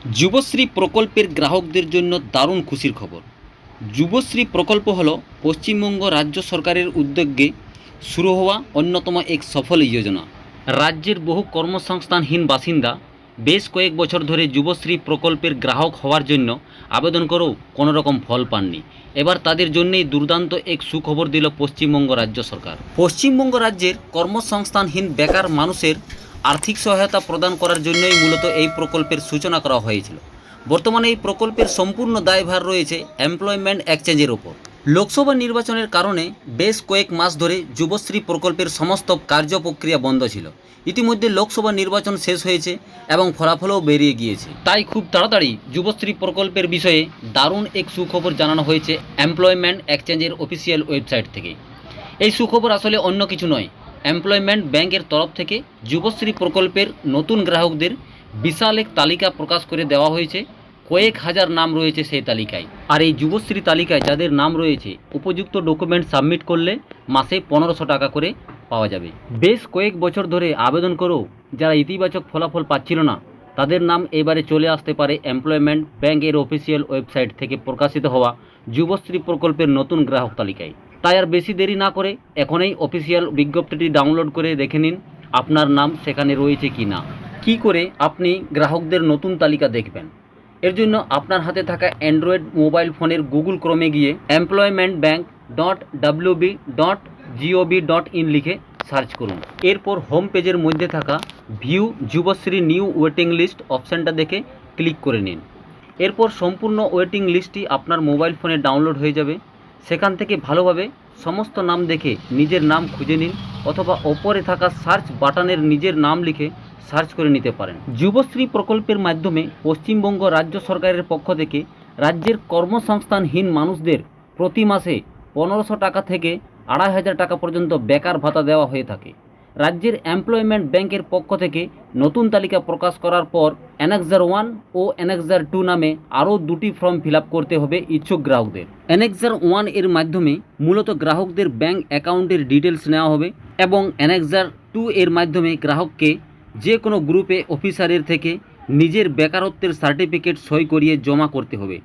যুবশ্রী প্রকল্পের গ্রাহকদের জন্য দারুণ খুশির খবর। যুবশ্রী প্রকল্প হল পশ্চিমবঙ্গ রাজ্য সরকারের উদ্যোগে শুরু হওয়া অন্যতম এক সফল যোজনা। রাজ্যের বহু কর্মসংস্থানহীন বাসিন্দা বেশ কয়েক বছর ধরে যুবশ্রী প্রকল্পের গ্রাহক হওয়ার জন্য আবেদন করেও কোনো রকম ফল পাননি। এবার তাদের জন্যই দুর্দান্ত এক সুখবর দিল পশ্চিমবঙ্গ রাজ্য সরকার। পশ্চিমবঙ্গ রাজ্যের কর্মসংস্থানহীন বেকার মানুষের আর্থিক সহায়তা প্রদান করার জন্যই মূলত এই প্রকল্পের সূচনা করা হয়েছিল। বর্তমানে এই প্রকল্পের সম্পূর্ণ দায়ভার রয়েছে এমপ্লয়মেন্ট এক্সচেঞ্জের ওপর। লোকসভা নির্বাচনের কারণে বেশ কয়েক মাস ধরে যুবশ্রী প্রকল্পের সমস্ত কার্য প্রক্রিয়া বন্ধ ছিল। ইতিমধ্যে লোকসভা নির্বাচন শেষ হয়েছে এবং ফলাফলও বেরিয়ে গিয়েছে। তাই খুব তাড়াতাড়ি যুবশ্রী প্রকল্পের বিষয়ে দারুণ এক সুখবর জানানো হয়েছে এমপ্লয়মেন্ট এক্সচেঞ্জের অফিসিয়াল ওয়েবসাইট থেকে। এই সুখবর আসলে অন্য কিছু নয়, এমপ্লয়মেন্ট ব্যাংকের তরফ থেকে যুবশ্রী প্রকল্পের নতুন গ্রাহকদের বিশাল এক তালিকা প্রকাশ করে দেওয়া হয়েছে। কয়েক হাজার নাম রয়েছে সেই তালিকায়। আর এই যুবশ্রী তালিকায় যাদের নাম রয়েছে, উপযুক্ত ডকুমেন্ট সাবমিট করলে মাসে 1500 টাকা করে পাওয়া যাবে। বেশ কয়েক বছর ধরে আবেদন করেও যারা ইতিবাচক ফলাফল পাচ্ছিল না, তাদের নাম এবারে চলে আসতে পারে এমপ্লয়মেন্ট ব্যাংকের অফিসিয়াল ওয়েবসাইট থেকে প্রকাশিত হওয়া যুবশ্রী প্রকল্পের নতুন গ্রাহক তালিকায়। তাই আর বেশি দেরি না করে এখনই অফিসিয়াল বিজ্ঞপ্তিটি ডাউনলোড করে দেখে নিন আপনার নাম সেখানে রয়েছে কি না। কী করে আপনি গ্রাহকদের নতুন তালিকা দেখবেন? এর জন্য আপনার হাতে থাকা অ্যান্ড্রয়েড মোবাইল ফোনের গুগল ক্রোমে গিয়ে employmentbank.wb.gov.in লিখে সার্চ করুন। এরপর হোম পেজের মধ্যে থাকা view Yuvashree new waiting list অপশানটা দেখে ক্লিক করে নিন। এরপর সম্পূর্ণ ওয়েটিং লিস্টটি আপনার মোবাইল ফোনে ডাউনলোড হয়ে যাবে। সেখান থেকে ভালোভাবে সমস্ত নাম দেখে নিজের নাম খুঁজে নিন, অথবা ওপরে থাকা সার্চ বাটনের নিজের নাম লিখে সার্চ করে নিতে পারেন। যুবশ্রী প্রকল্পের মাধ্যমে পশ্চিমবঙ্গ রাজ্য সরকারের পক্ষ থেকে রাজ্যের কর্মসংস্থানহীন মানুষদের প্রতি মাসে 1500 টাকা থেকে 2500 টাকা পর্যন্ত বেকার ভাতা দেওয়া হয়ে থাকে। রাজ্যের এমপ্লয়মেন্ট ব্যাংকের পক্ষ থেকে নতুন তালিকা প্রকাশ করার পর অ্যানেক্সার 1 ও অ্যানেক্সার 2 নামে আরও দুটি ফর্ম ফিল আপ করতে হবে ইচ্ছুক গ্রাহকদের। অ্যানেক্সার 1 এর মাধ্যমে মূলত গ্রাহকদের ব্যাংক অ্যাকাউন্টের ডিটেলস নেওয়া হবে, এবং অ্যানেক্সার 2 এর মাধ্যমে গ্রাহককে যে কোনো গ্রুপে অফিসারের থেকে নিজের বেকারত্বের সার্টিফিকেট সই করিয়ে জমা করতে হবে।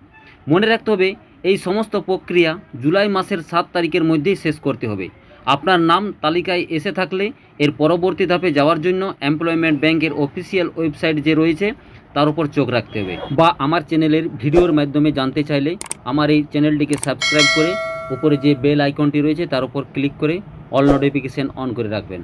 মনে রাখতে হবে, এই সমস্ত প্রক্রিয়া জুলাই মাসের 7 তারিখের মধ্যেই শেষ করতে হবে। আপনার নাম তালিকায় এসে থাকলে এর পরবর্তী ধাপে যাওয়ার জন্য এমপ্লয়মেন্ট ব্যাংকের অফিসিয়াল ওয়েবসাইট যে রয়েছে তার উপর চোখ রাখতে হবে, বা আমার চ্যানেলের ভিডিওর মাধ্যমে জানতে চাইলে আমার এই চ্যানেলটিকে সাবস্ক্রাইব করে উপরে যে বেল আইকনটি রয়েছে তার উপর ক্লিক করে অল নোটিফিকেশান অন করে রাখবেন।